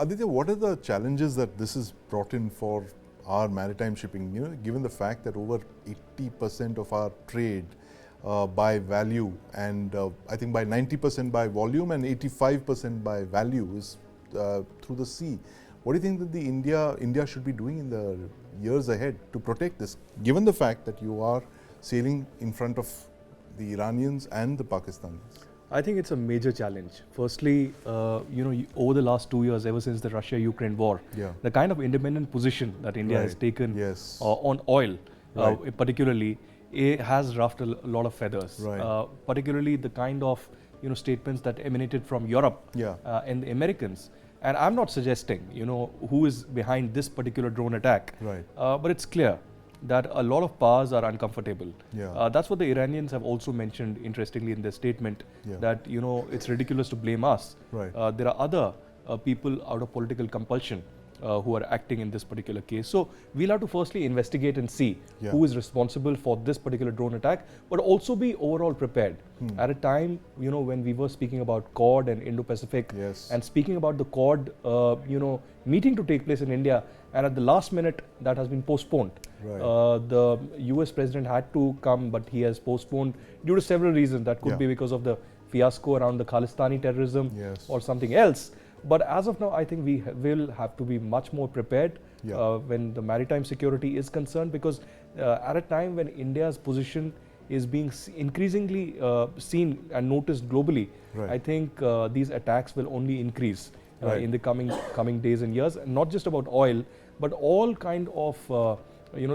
Aditya, what are the challenges that this has brought in for our maritime shipping? Given the fact that over 80% of our trade by value and I think by 90% by volume and 85% by value is through the sea. What do you think that India should be doing in the years ahead to protect this, given the fact that you are sailing in front of the Iranians and the Pakistanis? I think it's a major challenge. Firstly, over the last 2 years, ever since the Russia-Ukraine war, the kind of independent position that India has taken on oil, particularly, it has ruffled a lot of feathers. Particularly the kind of statements that emanated from Europe and the Americans. And I'm not suggesting who is behind this particular drone attack, but it's clear that a lot of powers are uncomfortable. That's what the Iranians have also mentioned, interestingly, in their statement, that it's ridiculous to blame us. There are other people out of political compulsion who are acting in this particular case. So we'll have to firstly investigate and see who is responsible for this particular drone attack, but also be overall prepared. At a time, when we were speaking about Quad and Indo-Pacific, and speaking about the Quad, meeting to take place in India, and at the last minute that has been postponed. The US president had to come, but he has postponed due to several reasons. That could be because of the fiasco around the Khalistani terrorism or something else. But as of now, I think we will have to be much more prepared when the maritime security is concerned, because at a time when India's position is being increasingly seen and noticed globally, I think these attacks will only increase in the coming days and years. Not just about oil, but all kind of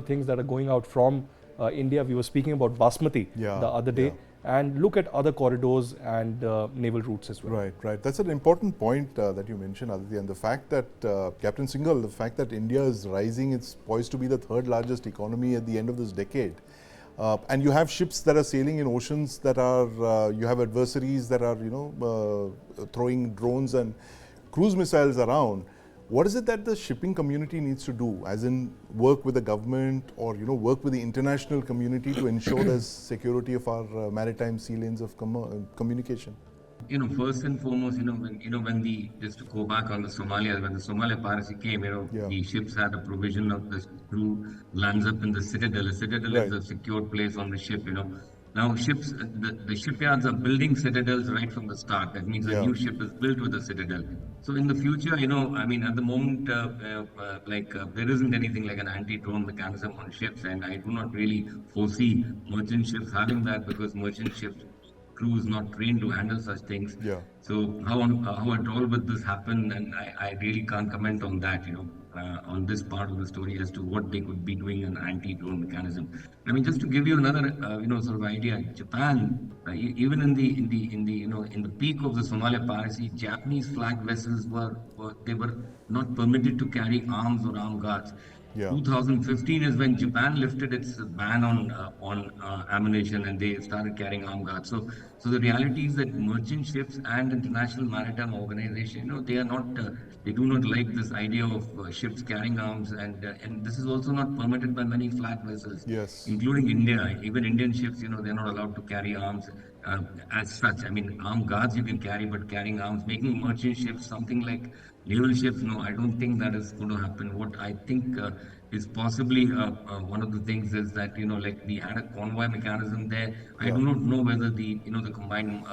things that are going out from India. We were speaking about Basmati the other day. And look at other corridors and naval routes as well. Right. That's an important point that you mentioned, Aditya. And the fact that, Captain Singhal, the fact that India is rising, it's poised to be the third largest economy at the end of this decade. And you have ships that are sailing in oceans that are, you have adversaries that are, throwing drones and cruise missiles around. What is it that the shipping community needs to do, as in work with the government or work with the international community to ensure there's security of our maritime sea lanes of communication? First and foremost, just to go back on the Somalia, when the Somalia piracy came, the ships had a provision of the crew lands up in the citadel. A citadel is a secure place on the ship, Now ships, the shipyards are building citadels right from the start. That means a new ship is built with a citadel. So in the future, at the moment, there isn't anything like an anti-drone mechanism on ships, and I do not really foresee merchant ships having that, because merchant ships crew is not trained to handle such things. So how at all would this happen? And I really can't comment on that, on this part of the story as to what they could be doing an anti-drone mechanism. Just to give you another, sort of idea, Japan, even in the peak of the Somalia piracy, Japanese flag vessels were not permitted to carry arms or armed guards. 2015 is when Japan lifted its ban on ammunition, and they started carrying armed guards. So the reality is that merchant ships and International Maritime Organization, they do not like this idea of ships carrying arms, and this is also not permitted by many flag vessels, including India. Even Indian ships, they're not allowed to carry arms as such. Armed guards you can carry, but carrying arms, making merchant ships something like naval ships, no, I don't think that is going to happen. What I think is possibly one of the things is that, we had a convoy mechanism there. I do not know whether the combined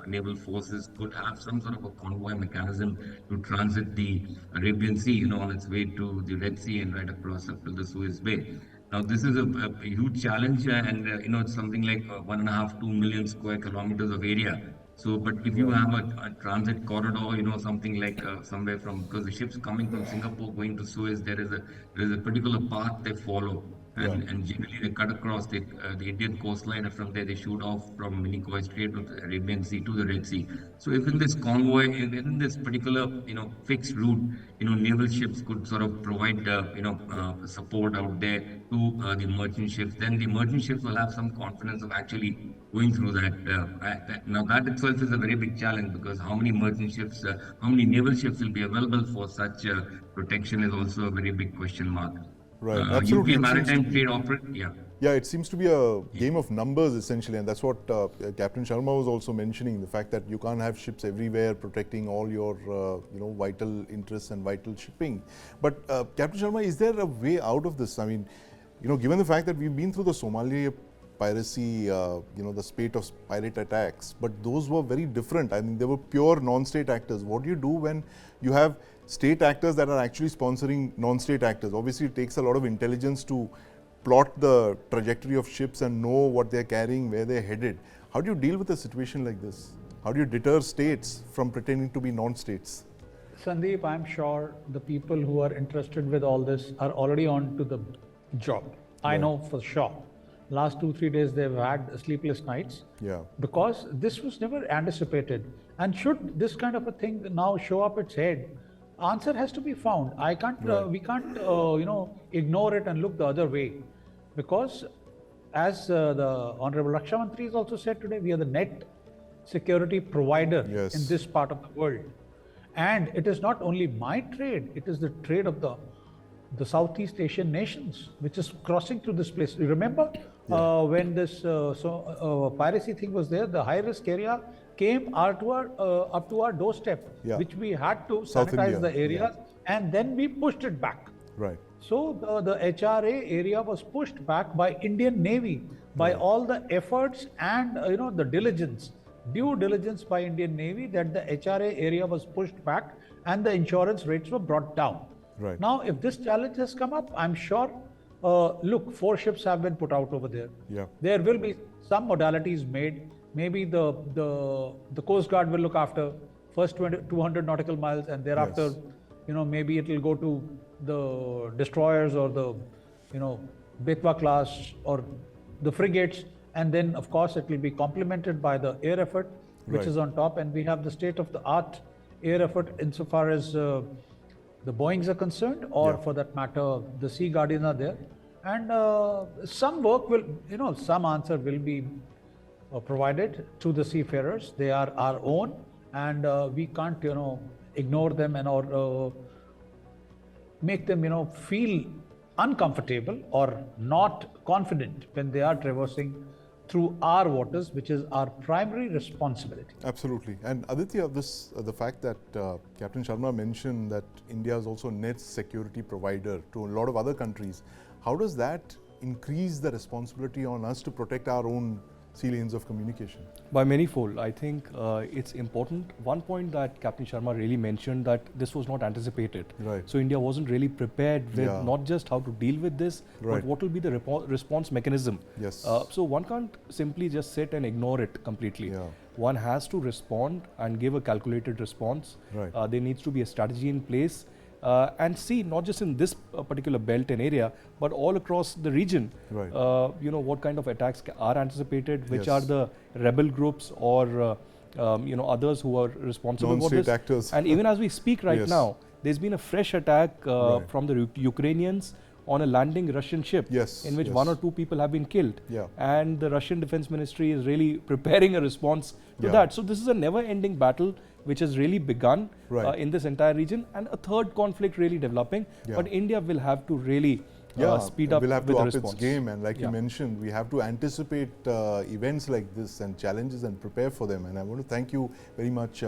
naval forces could have some sort of a convoy mechanism to transit the Arabian Sea, on its way to the Red Sea and right across up to the Suez Bay. Now, this is a huge challenge, and it's something like 1.5–2 million square kilometers of area. So, but if you have a transit corridor, something like somewhere from, because the ships coming from Singapore going to Suez, there is a particular path they follow, and generally they cut across the Indian coastline, and from there they shoot off from Minicoy Strait to the Arabian Sea to the Red Sea. So, if in this convoy, in this particular fixed route, naval ships could sort of provide support out there to the merchant ships, then the merchant ships will have some confidence of actually going through that. Now that itself is a very big challenge, because how many merchant ships, how many naval ships will be available for such protection is also a very big question mark. Absolutely. UK Maritime Trade Operator, Yeah, it seems to be a game of numbers essentially, and that's what Captain Sharma was also mentioning, the fact that you can't have ships everywhere protecting all your vital interests and vital shipping. But Captain Sharma, is there a way out of this? I mean, given the fact that we've been through the Somalia piracy, the spate of pirate attacks, but those were very different. I mean, they were pure non-state actors. What do you do when you have state actors that are actually sponsoring non-state actors? Obviously, it takes a lot of intelligence to plot the trajectory of ships and know what they're carrying, where they're headed. How do you deal with a situation like this? How do you deter states from pretending to be non-states? Sandeep, I'm sure the people who are interested with all this are already on to the job. I know for sure. Last 2-3 days they've had sleepless nights. Yeah. Because this was never anticipated. And should this kind of a thing now show up its head, answer has to be found. I can't. We can't. Ignore it and look the other way, because as the Honorable Raksha Mantri has also said today, we are the net security provider in this part of the world, and it is not only my trade; it is the trade of the Southeast Asian nations, which is crossing through this place. You remember when this piracy thing was there, the high-risk area came up to our doorstep, which we had to sanitize the areas, and then we pushed it back. Right. So the HRA area was pushed back by Indian Navy, by all the efforts and the due diligence by Indian Navy, that the HRA area was pushed back and the insurance rates were brought down. Right. Now, if this challenge has come up, I'm sure, look, 4 ships have been put out over there. Yeah. There will be some modalities made. Maybe the Coast Guard will look after first 200 nautical miles, and thereafter, maybe it will go to the destroyers or the, Betwa class or the frigates, and then of course it will be complemented by the air effort, which is on top, and we have the state-of-the-art air effort insofar as the Boeings are concerned, or for that matter, the Sea Guardian are there, and some work will, some answer will be provided to the seafarers. They are our own, and we can't, ignore them and or make them, feel uncomfortable or not confident when they are traversing through our waters, which is our primary responsibility. Absolutely. And Aditya, the fact that Captain Sharma mentioned that India is also net security provider to a lot of other countries, how does that increase the responsibility on us to protect our own sea lanes of communication? By manyfold. I think it's important. One point that Captain Sharma really mentioned, that this was not anticipated. Right. So India wasn't really prepared with not just how to deal with this, but what will be the response mechanism. Yes. So one can't simply just sit and ignore it completely. Yeah. One has to respond and give a calculated response. Right. There needs to be a strategy in place. And see, not just in this particular belt and area, but all across the region, what kind of attacks are anticipated, which are the rebel groups or others who are responsible for this. Actors. And even as we speak right now, there's been a fresh attack from the Ukrainians on a landing Russian ship, in which 1 or 2 people have been killed. Yeah. And the Russian Defense Ministry is really preparing a response to that. So this is a never-ending battle which has really begun in this entire region, and a third conflict really developing. But India will have to really speed up. We'll have with to up response. its game, and like you mentioned, we have to anticipate events like this and challenges and prepare for them. And I want to thank you very much,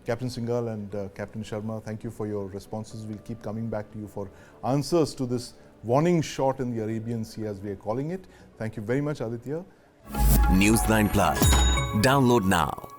Captain Singhal and Captain Sharma. Thank you for your responses. We'll keep coming back to you for answers to this warning shot in the Arabian Sea, as we are calling it. Thank you very much, Aditya. News9 Plus. Download now.